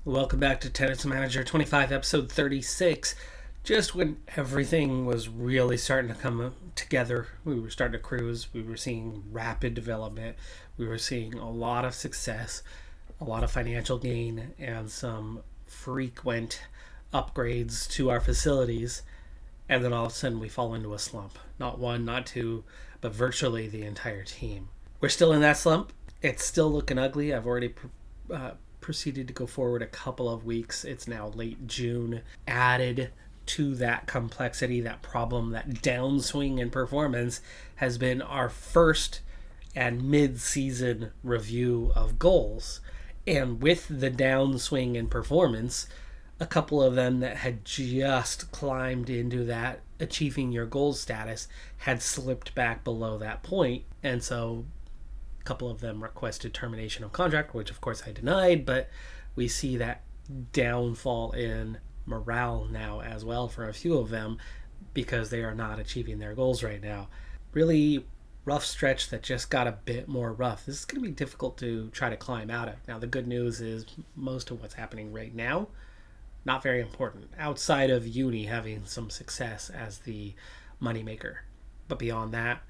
Welcome back to TM25, episode 36. Just when everything was really starting to come together, we were starting to cruise, we were seeing rapid development, we were seeing a lot of success, a lot of financial gain, and some frequent upgrades to our facilities. And then all of a sudden we fall into a slump. Not one, not two, but virtually the entire team. We're still in that slump. It's still looking ugly. I've already proceeded to go forward a couple of weeks. It's now late June. Added to that complexity, that problem, that downswing in performance has been our first and mid-season review of goals. And with the downswing in performance, a couple of them that had just climbed into that achieving your goals status had slipped back below that point. And so a couple of them requested termination of contract, which of course I denied, but we see that downfall in morale now as well for a few of them because they are not achieving their goals right now. Really rough stretch that just got a bit more rough. This is going to be difficult to try to climb out of. Now the good news is most of what's happening right now, not very important, outside of uni having some success as the moneymaker. But beyond that,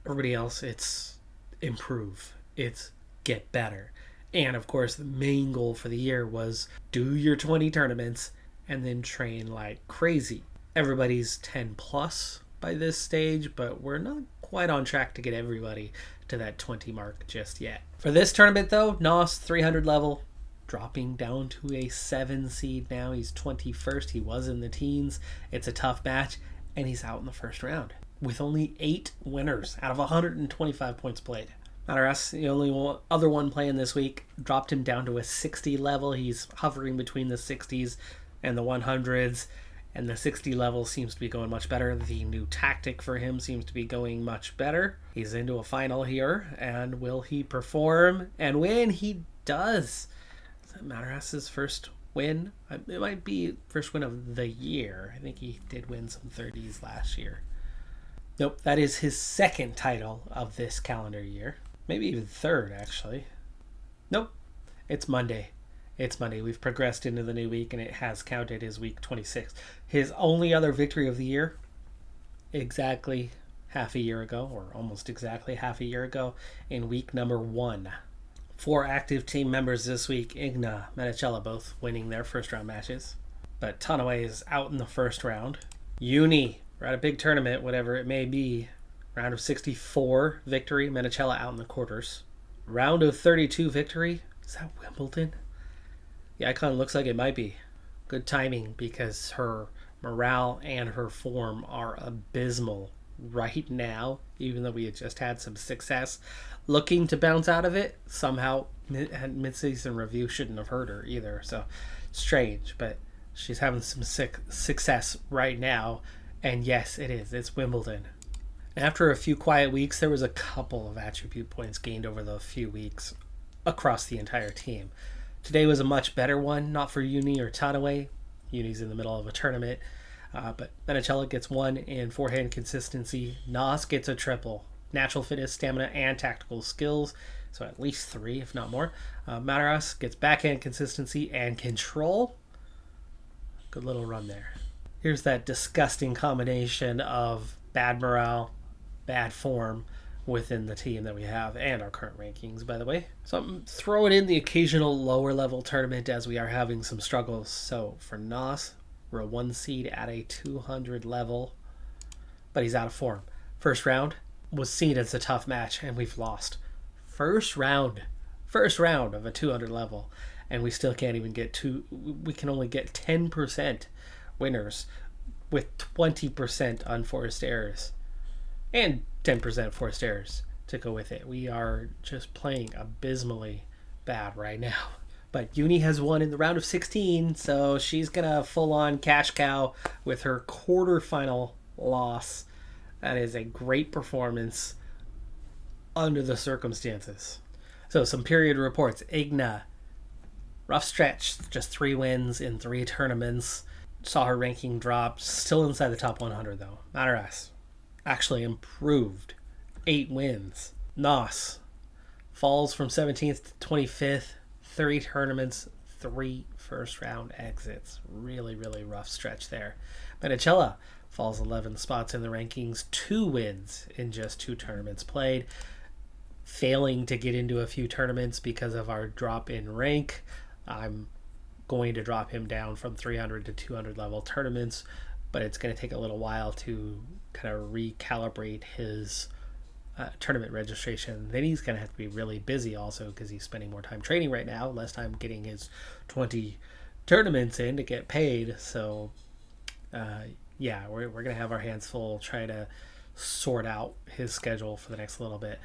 everybody else, it's improve, it's get better. And of course the main goal for the year was do your 20 tournaments and then train like crazy. Everybody's 10 plus by this stage, but we're not quite on track to get everybody to that 20 mark just yet. For this tournament though, Nos 300 level, dropping down to a 7 seed now. He's 21st. He was in the teens. It's a tough match, and he's out in the first round with only 8 winners out of 125 points played. Mataras, the only other one playing this week, dropped him down to a 60 level. He's hovering between the 60s and the 100s, and the 60 level seems to be going much better. The new tactic for him seems to be going much better. He's into a final here, and will he perform and win? He does. Is that Mataras's first win? It might be first win of the year. I think he did win some 30s last year. Nope, that is his second title of this calendar year. Maybe even third, actually. Nope, it's Monday. It's Monday. We've progressed into the new week, and it has counted as week 26. His only other victory of the year, exactly half a year ago, or almost exactly half a year ago, in week number 1. 4 active team members this week, Igna, Menicella, both winning their first round matches. But Tanaway is out in the first round. Uni, we're at a big tournament, whatever it may be. Round of 64 victory, Menicella out in the quarters. Round of 32 victory, is that Wimbledon? The icon looks like it might be. Good timing because her morale and her form are abysmal right now, even though we had just had some success. Looking to bounce out of it, somehow mid-season review shouldn't have hurt her either, so strange, but she's having some success right now, and yes, it is. It's Wimbledon. After a few quiet weeks, there was a couple of attribute points gained over the few weeks across the entire team. Today was a much better one, not for Uni or Tanaway. Uni's in the middle of a tournament, but Menicella gets 1 in forehand consistency. Nas gets a triple. Natural fitness, stamina, and tactical skills, so at least 3, if not more. Mataras gets backhand consistency and control. Good little run there. Here's that disgusting combination of bad morale, bad form within the team that we have, and our current rankings, by the way. So I'm throwing in the occasional lower level tournament as we are having some struggles. So for Nos, we're a 1 seed at a 200 level, but he's out of form. First round was seen as a tough match, and we've lost. First round of a 200 level, and we still can't even get we can only get 10% winners with 20% unforced errors and 10% forced errors to go with it. We are just playing abysmally bad right now. But Uni has won in the round of 16, so she's gonna full-on cash cow with her quarterfinal loss. That is a great performance under the circumstances. So some period reports. Igna, rough stretch, just 3 wins in 3 tournaments. Saw her ranking drop, still inside the top 100 though. Mataras actually improved, 8 wins. Nos falls from 17th to 25th, 3 tournaments, 3 first round exits. Really, really rough stretch there. Menicella falls 11 spots in the rankings, 2 wins in just 2 tournaments played. Failing to get into a few tournaments because of our drop in rank. I'm going to drop him down from 300 to 200 level tournaments, but it's going to take a little while to kind of recalibrate his tournament registration. Then he's going to have to be really busy also because he's spending more time training right now, less time getting his 20 tournaments in to get paid. So yeah, we're going to have our hands full trying to sort out his schedule for the next little bit.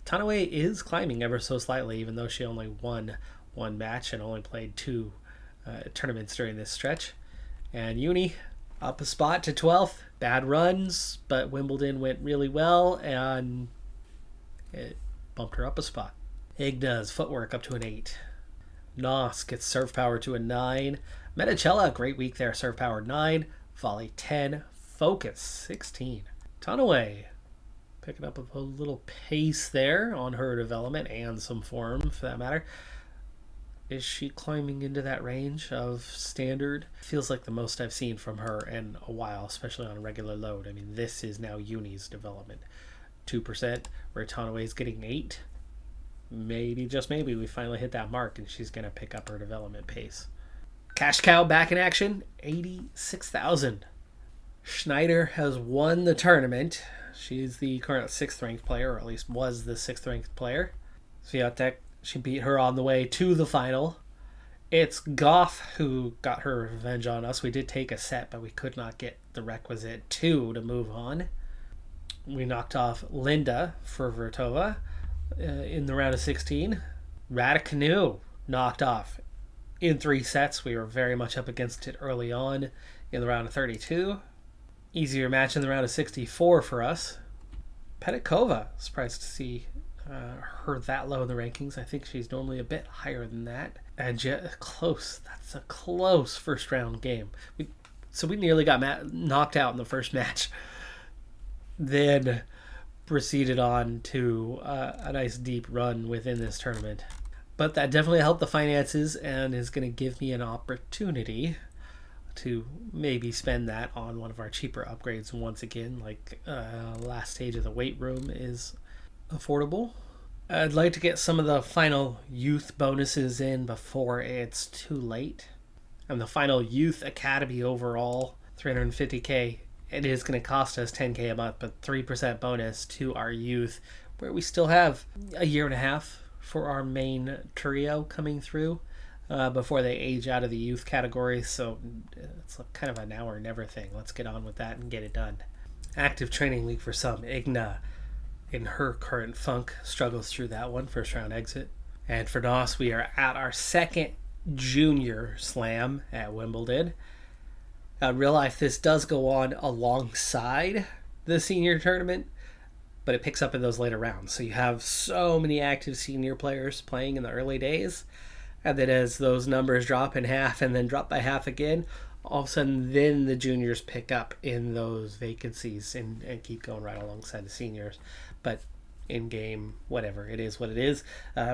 Tanaway is climbing ever so slightly, even though she only won 1 match and only played 2 tournaments during this stretch. And Uni up a spot to 12th. Bad runs, but Wimbledon went really well, and it bumped her up a spot. Igna's footwork up to an 8. Nos gets serve power to a 9. Menicella, great week there, serve power 9. Volley 10. Focus 16. Tanaway picking up a little pace there on her development and some form for that matter. Is she climbing into that range of standard? Feels like the most I've seen from her in a while, especially on a regular load. I mean, this is now Uni's development. 2%, where Tanaway's getting 8. Maybe, just maybe, we finally hit that mark and she's going to pick up her development pace. Cash Cow back in action, 86,000. Schneider has won the tournament. She's the current 6th ranked player, or at least was the 6th ranked player. Swiatek, she beat her on the way to the final. It's Goff who got her revenge on us. We did take a set, but we could not get the requisite 2 to move on. We knocked off Linda for Vertova in the round of 16. Raducanu knocked off in 3 sets. We were very much up against it early on in the round of 32. Easier match in the round of 64 for us. Pedikova, surprised to see her that low in the rankings. I think she's normally a bit higher than that. And close. That's a close first round game. We nearly got knocked out in the first match. Then proceeded on to a nice deep run within this tournament. But that definitely helped the finances and is going to give me an opportunity to maybe spend that on one of our cheaper upgrades once again, like last stage of the weight room is affordable. I'd like to get some of the final youth bonuses in before it's too late. And the final youth academy overall, 350k, it is going to cost us 10k a month, but 3% bonus to our youth, where we still have a year and a half for our main trio coming through before they age out of the youth category. So it's kind of a now or never thing. Let's get on with that and get it done. Active training league for some. Igna, in her current funk, struggles through that one, first round exit. And for Nos, we are at our 2nd junior slam at Wimbledon. In real life, this does go on alongside the senior tournament, but it picks up in those later rounds. So you have so many active senior players playing in the early days, and then as those numbers drop in half and then drop by half again, all of a sudden then the juniors pick up in those vacancies and keep going right alongside the seniors. But in game, whatever, it is what it is.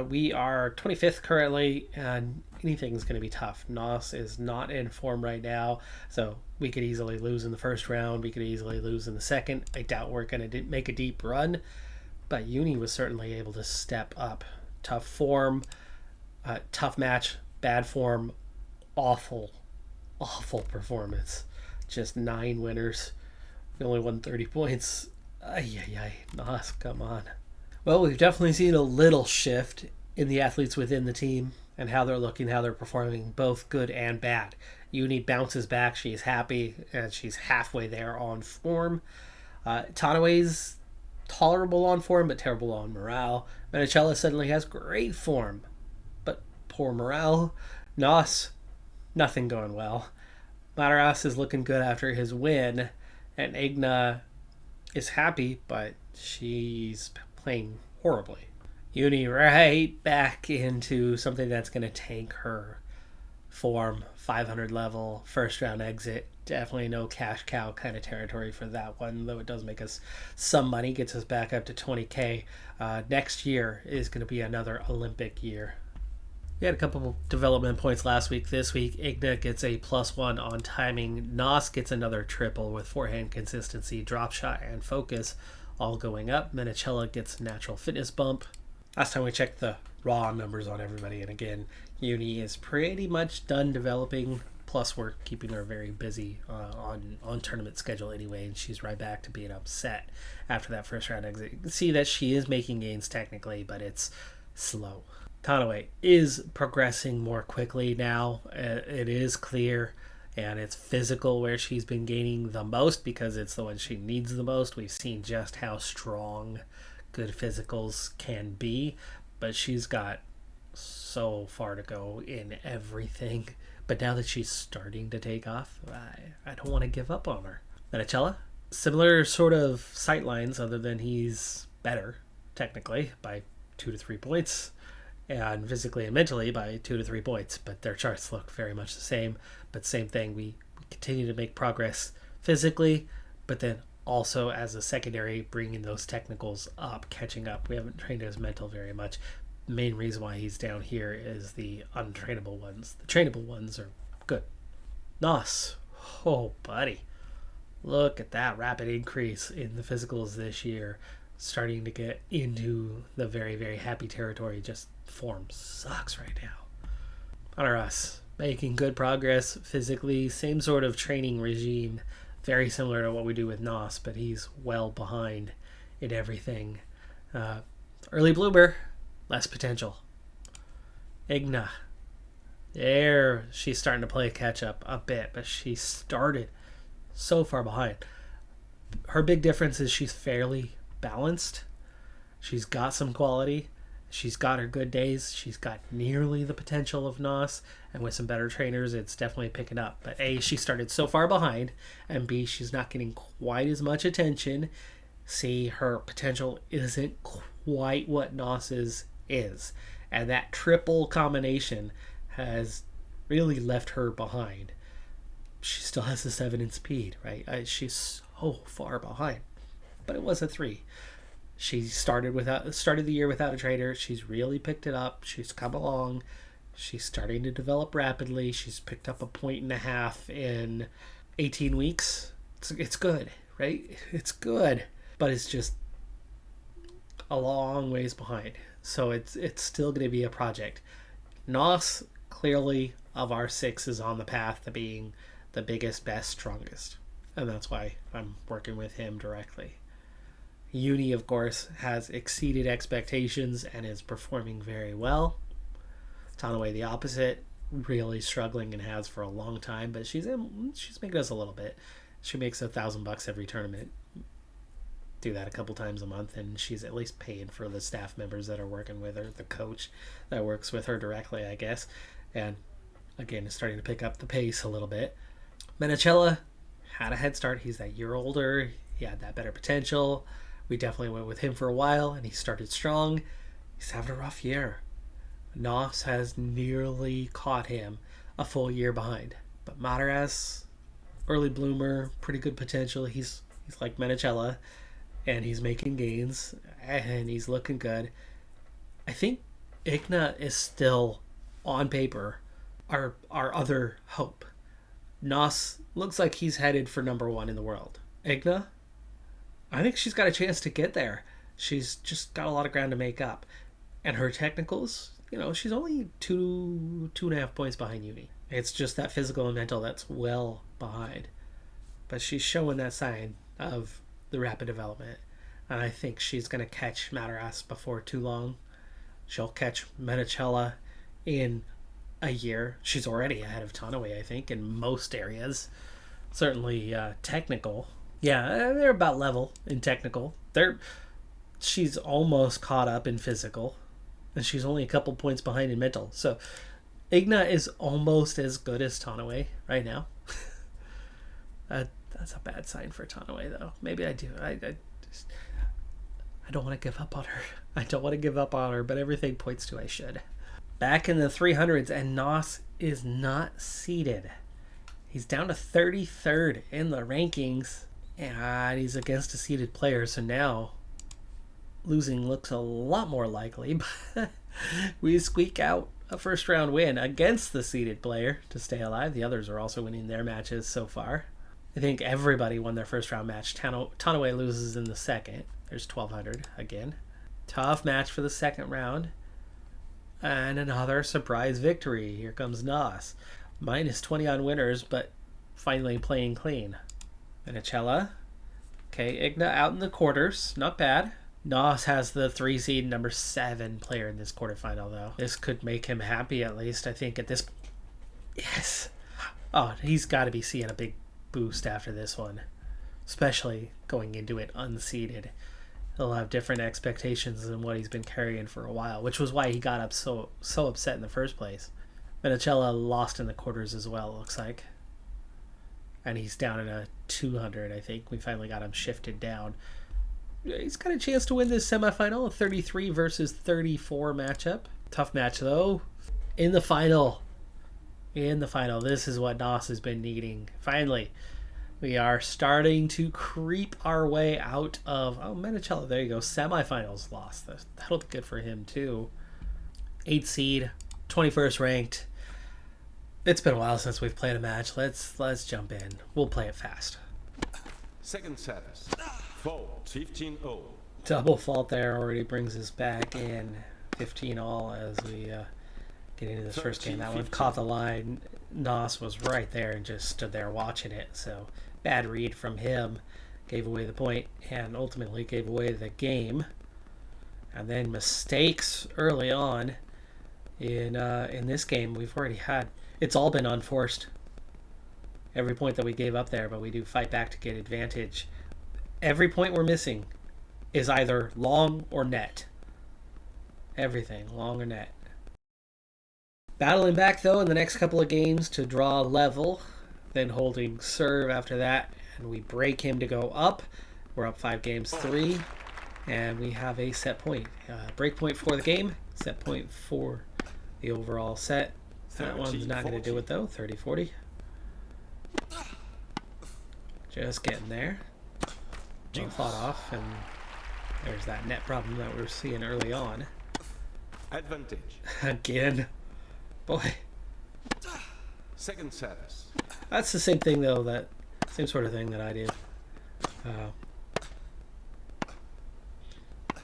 We are 25th currently, and anything's going to be tough. Nos is not in form right now, so we could easily lose in the first round. We could easily lose in the second. I doubt we're going to make a deep run, but Uni was certainly able to step up. Tough form, tough match, bad form, awful performance. Just 9 winners. We only won 30 points. Ay, Nos, come on. Well, we've definitely seen a little shift in the athletes within the team and how they're looking, how they're performing, both good and bad. Uni bounces back. She's happy, and she's halfway there on form. Tanaway's tolerable on form, but terrible on morale. Menicella suddenly has great form, but poor morale. Nos, nothing going well. Mataras is looking good after his win, and Igna is happy, but she's playing horribly. Uni right back into something that's going to tank her form. 500 level, first round exit. Definitely no cash cow kind of territory for that one, though it does make us some money, gets us back up to 20k. Next year is going to be another Olympic year. We had a couple development points last week. This week, Igna gets a +1 on timing. Nos gets another triple with forehand consistency, drop shot, and focus all going up. Menicella gets natural fitness bump. Last time we checked the raw numbers on everybody, and again, Uni is pretty much done developing. Plus, we're keeping her very busy on tournament schedule anyway, and she's right back to being upset after that first round exit. You can see that she is making gains technically, but it's slow. Tanaway is progressing more quickly now. It is clear, and it's physical where she's been gaining the most because it's the one she needs the most. We've seen just how strong good physicals can be, but she's got so far to go in everything. But now that she's starting to take off, I don't want to give up on her. Menicella, similar sort of sightlines, other than he's better, technically, by 2 to 3 points, and physically and mentally by 2 to 3 points. But their charts look very much the same. But same thing, we continue to make progress physically, but then also as a secondary, bringing those technicals up, catching up. We haven't trained his mental very much. The main reason why he's down here is the untrainable ones. The trainable ones are good. Nos. Oh, buddy. Look at that rapid increase in the physicals this year. Starting to get into the very, very happy territory. Just form sucks right now. Honor us. Making good progress physically. Same sort of training regime. Very similar to what we do with Nos, but he's well behind in everything. Early bloomer. Less potential. Igna. There, she's starting to play catch up a bit, but she started so far behind. Her big difference is she's fairly balanced. She's got some quality. She's got her good days. She's got nearly the potential of Nos, and with some better trainers, it's definitely picking up. But A, she started so far behind, and B, she's not getting quite as much attention. C, her potential isn't quite what Nos's is, and that triple combination has really left her behind. She still has the 7 in speed, right? She's so far behind, but it was a 3. She started the year without a trainer. She's really picked it up. She's come along. She's starting to develop rapidly. She's picked up 1.5 points in 18 weeks. It's good, right? It's good, but it's just a long ways behind. So it's still going to be a project. Nos, clearly, of our 6 is on the path to being the biggest, best, strongest. And that's why I'm working with him directly. Uni, of course, has exceeded expectations and is performing very well. Tanaway, the opposite, really struggling and has for a long time, but she's making us a little bit. She makes $1,000 every tournament. Do that a couple times a month, and she's at least paying for the staff members that are working with her, the coach that works with her directly, I guess. And again, it's starting to pick up the pace a little bit. Menicella had a head start. He's that year older. He had that better potential. We definitely went with him for a while, and he started strong. He's having a rough year. Nos has nearly caught him a full year behind. But Mataraz, early bloomer, pretty good potential. He's like Menicella, and he's making gains, and he's looking good. I think Igna is still, on paper, our other hope. Nos looks like he's headed for number 1 in the world. Igna, I think she's got a chance to get there. She's just got a lot of ground to make up. And her technicals, she's only 2.5 points behind Uni. It's just that physical and mental that's well behind. But she's showing that sign of the rapid development. And I think she's going to catch Mataraz before too long. She'll catch Menicella in a year. She's already ahead of Tanaway, I think, in most areas. Certainly technical. Yeah, they're about level in technical. She's almost caught up in physical. And she's only a couple points behind in mental. So Igna is almost as good as Tanaway right now. That's a bad sign for Tanaway, though. Maybe I do. I don't want to give up on her. But everything points to I should. Back in the 300s, and Nos is not seeded. He's down to 33rd in the rankings, and he's against a seeded player. So now losing looks a lot more likely, but we squeak out a first round win against the seeded player to stay alive. The others are also winning their matches so far. I think everybody won their first round match. Tanaway loses in the second. There's 1200 again. Tough match for the second round. And another surprise victory. Here comes Nos. Minus 20 on winners, but finally playing clean. Venicella. Okay, Igna out in the quarters. Not bad. Nos has the 3 seed number 7 player in this quarterfinal, though. This could make him happy, at least, I think, at this... Yes! Oh, he's got to be seeing a big boost after this one. Especially going into it unseeded. He'll have different expectations than what he's been carrying for a while, which was why he got up so upset in the first place. Venicella lost in the quarters as well, it looks like. And he's down in a 200, I think. We finally got him shifted down. He's got a chance to win this semifinal, a 33 versus 34 matchup. Tough match, though. In the final. This is what Nos has been needing. Finally, we are starting to creep our way out of... Oh, Venicella, there you go. Semifinals lost. That'll be good for him, too. 8 seed, 21st ranked. It's been a while since we've played a match. Let's jump in. We'll play it fast. Second service. Fault 15-0. Double fault there already brings us back in 15-all as we get into this first game. That one caught the line. Nos was right there and just stood there watching it. So bad read from him. Gave away the point and ultimately gave away the game. And then mistakes early on in this game. We've already had... It's all been unforced. Every point that we gave up there, but we do fight back to get advantage. Every point we're missing is either long or net. Everything, long or net. Battling back, though, in the next couple of games to draw level. Then holding serve after that. And we break him to go up. We're up 5 games, 3. And we have a set point. Break point for the game. Set point for the overall set. That one's not going to do it, though. 30-40. Just getting there. Well fought off, and there's that net problem that we were seeing early on. Advantage. Again. Boy. Second service. That's the same thing, though, that same sort of thing that I did.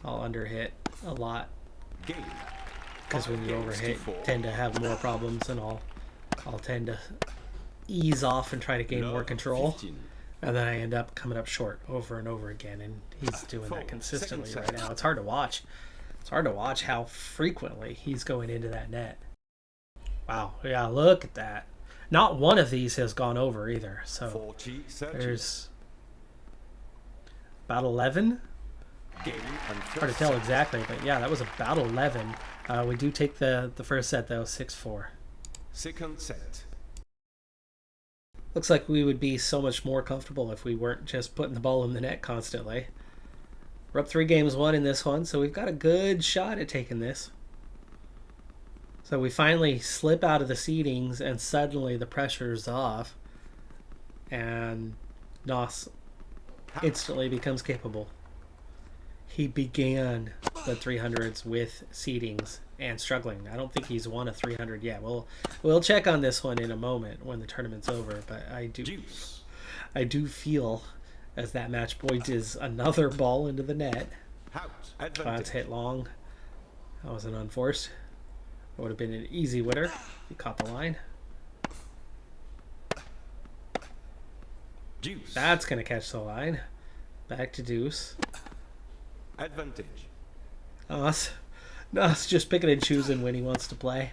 I'll underhit a lot. Game. Because when you overhit, you tend to have more problems, and I'll tend to ease off and try to gain more control. 15. And then I end up coming up short over and over again, and he's doing that consistently right now. It's hard to watch. It's hard to watch how frequently he's going into that net. Wow, yeah, look at that. Not one of these has gone over either. So 40, there's about 11. Game and Hard to tell exactly, but yeah, that was about 11. We do take the first set, though, 6-4. second set. Looks like we would be so much more comfortable if we weren't just putting the ball in the net constantly. We're up 3 games, 1 in this one, so we've got a good shot at taking this. So we finally slip out of the seedings, and suddenly the pressure's off, and Nos instantly becomes capable. He began the 300s with seedings and struggling. I don't think he's won a 300 yet. We'll check on this one in a moment when the tournament's over, but I do feel as that match point is another ball into the net. It's hit long. That was an unforced. It would have been an easy winner. He caught the line. Deuce. That's going to catch the line. Back to deuce. Advantage. Nos just picking and choosing when he wants to play.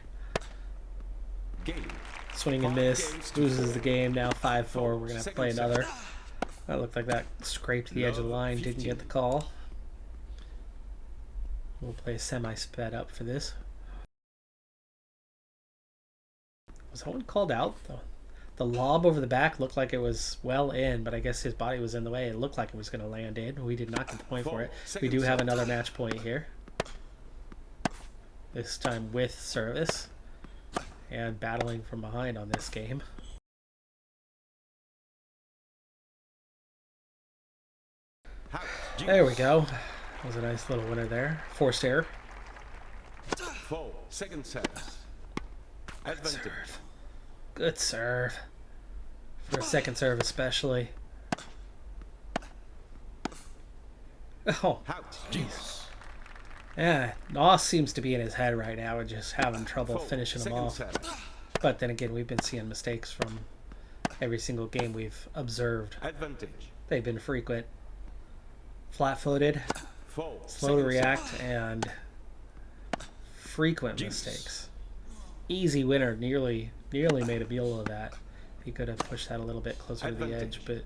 Game. Swing and miss. Loses the game. Now 5-4. We're going to have to play another. That looked like that scraped the edge of the line. Didn't get the call. We'll play semi-sped up for this. Was that one called out? The lob over the back looked like it was well in, but I guess his body was in the way. It looked like it was going to land in. We did not get the point for it. We do have another match point here. This time with service. And battling from behind on this game. There we go. That was a nice little winner there. Forced error. 4. Second set. Advantage. Serve. Good serve. For a second serve especially. Oh, Out. jeez. Yeah, Noss seems to be in his head right now and just having trouble 4. finishing them Second off. set. But then again, we've been seeing mistakes from every single game we've observed. Advantage. They've been frequent. Flat-footed, 4. slow to Second react, set. and frequent Juice. mistakes. Easy winner. Nearly made a meal of that. He could have pushed that a little bit closer to the edge, Advantage.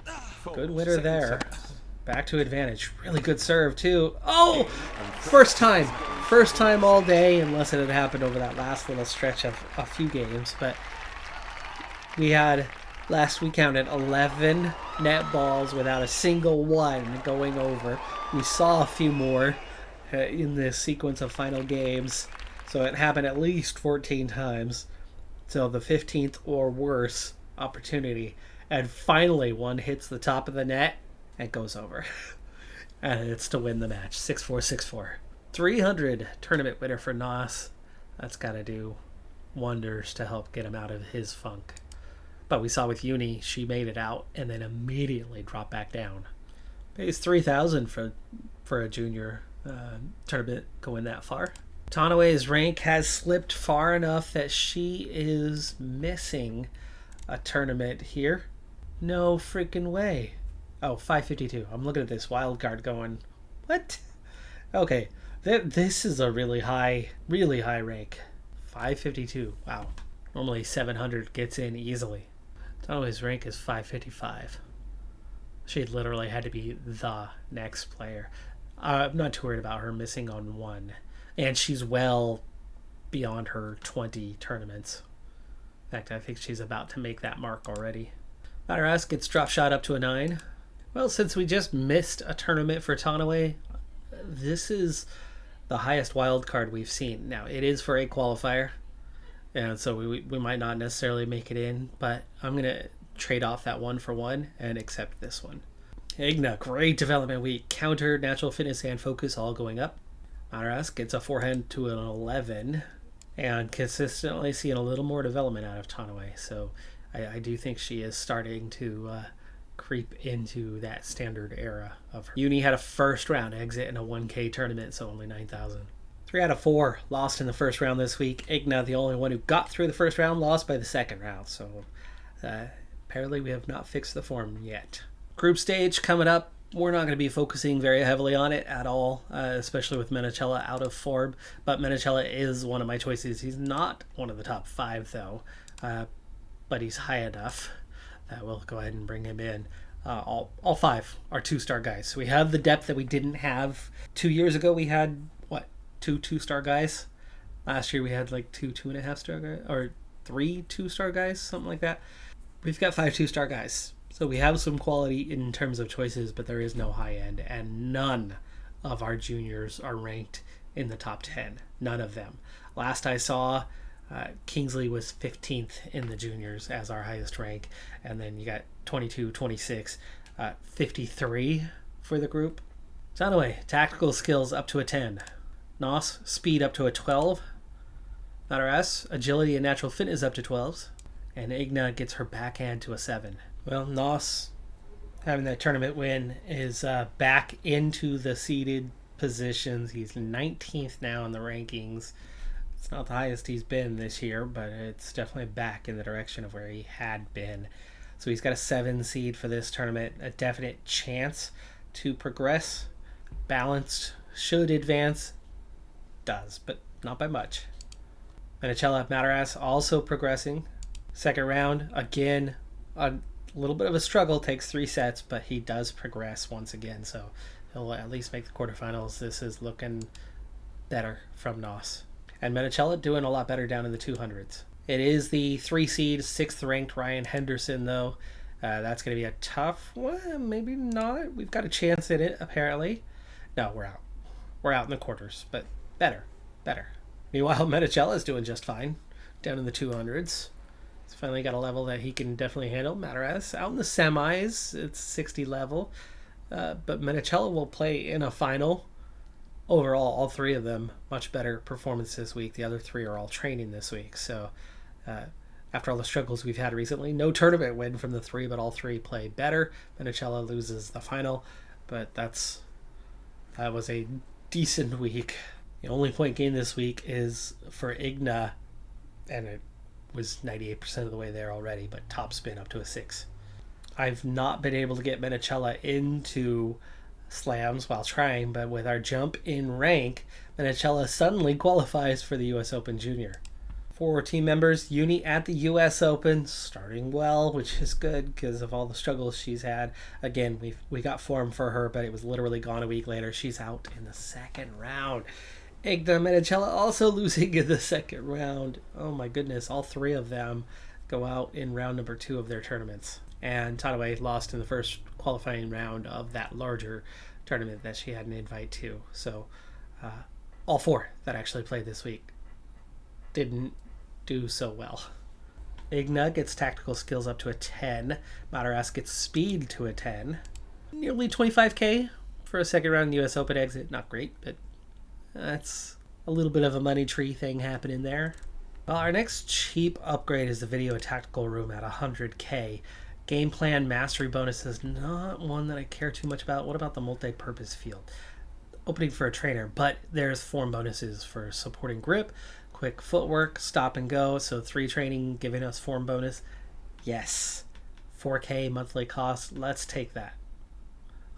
but 4. good winner Second there. set. Back to advantage. Really good serve, too. Oh! First time. First time all day, unless it had happened over that last little stretch of a few games. But we had, last we counted, 11 net balls without a single one going over. We saw a few more in this sequence of final games. So it happened at least 14 times. So the 15th or worse opportunity. And finally one hits the top of the net and goes over. And it's to win the match. 6-4, 6-4. 300 tournament winner for Noss. That's got to do wonders to help get him out of his funk. But we saw with Uni, she made it out and then immediately dropped back down. Pays 3,000 for a junior tournament going that far. Tanaway's rank has slipped far enough that she is missing a tournament here. No freaking way. Oh, 552. I'm looking at this wild card going, what? Okay, this is a really high rank. 552. Wow. Normally 700 gets in easily. Tanaway's rank is 555. She literally had to be the next player. I'm not too worried about her missing on one. And she's well beyond her 20 tournaments. In fact, I think she's about to make that mark already. Mataras gets drop shot up to a 9. Well, since we just missed a tournament for Tanaway, this is the highest wild card we've seen. Now, it is for a qualifier, and so we might not necessarily make it in, but I'm going to trade off that 1 for 1 and accept this one. Igna, great development week. Counter, natural fitness, and focus all going up. Mataras gets a forehand to an 11, and consistently seeing a little more development out of Tanaway, so I do think she is starting to creep into that standard era of her. Uni had a first round exit in a 1K tournament, so only 9,000. 3 out of 4 lost in the first round this week. Igna, the only one who got through the first round, lost by the second round, so apparently we have not fixed the form yet. Group stage coming up. We're not going to be focusing very heavily on it at all, especially with Menechella out of form, but Menechella is one of my choices. He's not one of the top 5 though, but he's high enough that we'll go ahead and bring him in. All 5 are 2-star guys. So we have the depth that we didn't have 2 years ago. We had, what, 2 2-star guys? Last year we had like 2 2.5-star guys, or 3 2-star guys, something like that. We've got 5 2-star guys. So we have some quality in terms of choices, but there is no high end, and none of our juniors are ranked in the top 10. None of them. Last I saw, Kingsley was 15th in the juniors as our highest rank, and then you got 22, 26, 53 for the group. So anyway, tactical skills up to a 10. Noss, speed up to a 12. Mataras, agility and natural fitness up to 12s. And Igna gets her backhand to a 7. Well, Noss, having that tournament win, is back into the seeded positions. He's 19th now in the rankings. It's not the highest he's been this year, but it's definitely back in the direction of where he had been. So he's got a 7 seed for this tournament, a definite chance to progress. Balanced, should advance, does, but not by much. Menechella Mataras also progressing. Second round, again, a little bit of a struggle, takes 3 sets, but he does progress once again, so he'll at least make the quarterfinals. This is looking better from Noss. And Menechella doing a lot better down in the 200s. It is the 3 seed, 6th ranked Ryan Henderson, though. That's going to be a tough one. Maybe not. We've got a chance at it, apparently. No, we're out. We're out in the quarters, but better. Meanwhile, Menechella is doing just fine down in the 200s. He's finally got a level that he can definitely handle. Mataras out in the semis. It's 60 level. but Menachella will play in a final. Overall, all three of them much better performance this week. The other three are all training this week. So after all the struggles we've had recently, no tournament win from the three, but all three play better. Menachella loses the final, but that was a decent week. The only point gain this week is for Igna, and it was 98% of the way there already, but top spin up to a 6. I've not been able to get Menachella into slams while trying, but with our jump in rank, Menachella suddenly qualifies for the US Open Junior. 4 team members, Uni at the US Open, starting well, which is good because of all the struggles she's had. Again, we got form for her, but it was literally gone a week later. She's out in the second round. Igna Menachella also losing in the second round. Oh my goodness, all three of them go out in round number 2 of their tournaments. And Tadaway lost in the first qualifying round of that larger tournament that she had an invite to. So all 4 that actually played this week didn't do so well. Igna gets tactical skills up to a 10. Mataras gets speed to a 10. Nearly 25k for a second round US Open exit. Not great, but that's a little bit of a money tree thing happening there. Well, our next cheap upgrade is the video tactical room at 100k. Game plan mastery bonus is not one that I care too much about. What about the multi-purpose field? Opening for a trainer, but there's form bonuses for supporting grip, quick footwork, stop and go. So 3 training giving us form bonus. Yes. 4k monthly cost. Let's take that.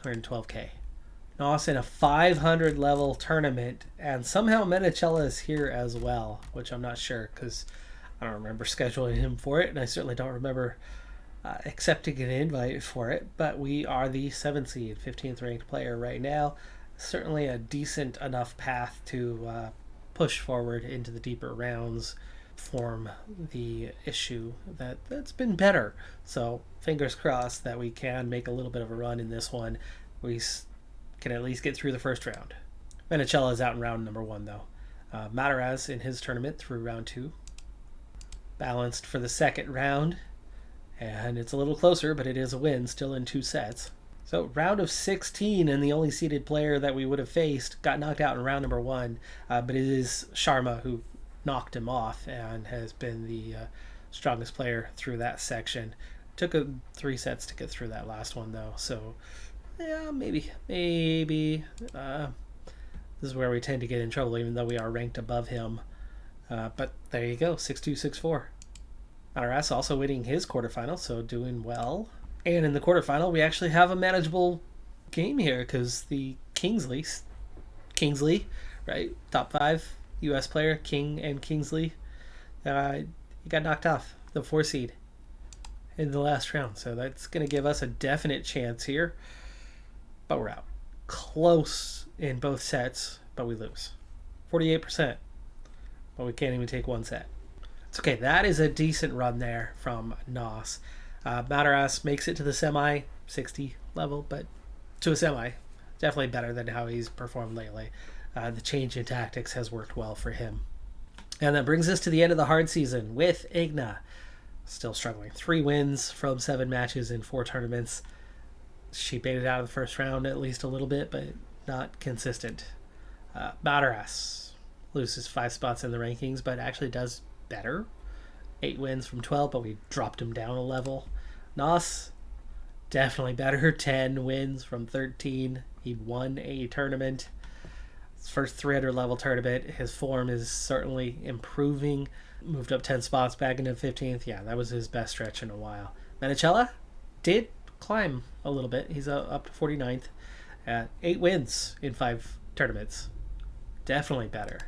112k. Nos in a 500 level tournament, and somehow Menachella is here as well, which I'm not sure because I don't remember scheduling him for it, and I certainly don't remember accepting an invite for it. But we are the 7th seed, 15th ranked player right now. Certainly a decent enough path to push forward into the deeper rounds, form the issue that's been better. So fingers crossed that we can make a little bit of a run in this one. We can at least get through the first round. Menachella is out in round number 1 though. Mataraz in his tournament through round 2. Balanced for the second round. And it's a little closer, but it is a win, still in 2 sets. So round of 16, and the only seeded player that we would have faced got knocked out in round number 1. But it is Sharma who knocked him off and has been the strongest player through that section. Took 3 sets to get through that last one though. So yeah, maybe. This is where we tend to get in trouble, even though we are ranked above him. But there you go, 6-2, 6-4. Mataras also winning his quarterfinal, so doing well. And in the quarterfinal, we actually have a manageable game here because the Kingsley, right? Top 5 U.S. player, King and Kingsley, he got knocked off, the 4 seed, in the last round. So that's going to give us a definite chance here. But we're out. Close in both sets, but we lose. 48%. But we can't even take 1 set. It's okay. That is a decent run there from Nos. Mataras makes it to the semi, 60 level, but to a semi. Definitely better than how he's performed lately. The change in tactics has worked well for him. And that brings us to the end of the hard season with Igna. Still struggling. 3 wins from 7 matches in 4 tournaments. She baited out of the first round at least a little bit, but not consistent. Mataras loses 5 spots in the rankings, but actually does better. 8 wins from 12, but we dropped him down a level. Nos, definitely better. 10 wins from 13. He won a tournament. His first 300 level tournament. His form is certainly improving. Moved up 10 spots back into 15th. Yeah, that was his best stretch in a while. Menachella did climb a little bit. He's up to 49th. 8 wins in 5 tournaments. Definitely better.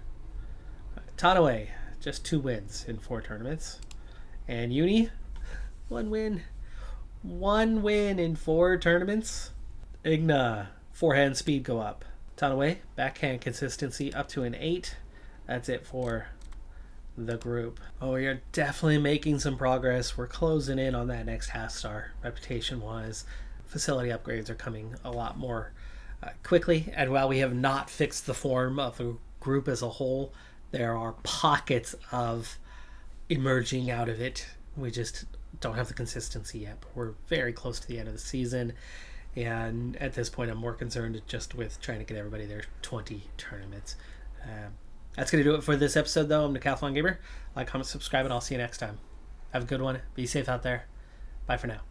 Tadaway, just 2 wins in 4 tournaments. And Uni, 1 win. 1 win in 4 tournaments. Igna, forehand speed go up. Tadaway, backhand consistency up to an 8. That's it for the group. Oh, we are definitely making some progress. We're closing in on that next half star reputation wise. Facility upgrades are coming a lot more quickly, and while we have not fixed the form of the group as a whole, there are pockets of emerging out of it. We just don't have the consistency yet, but we're very close to the end of the season, And at this point, I'm more concerned just with trying to get everybody their 20 tournaments. That's going to do it for this episode, though. I'm Decathlon Gamer. Like, comment, subscribe, and I'll see you next time. Have a good one. Be safe out there. Bye for now.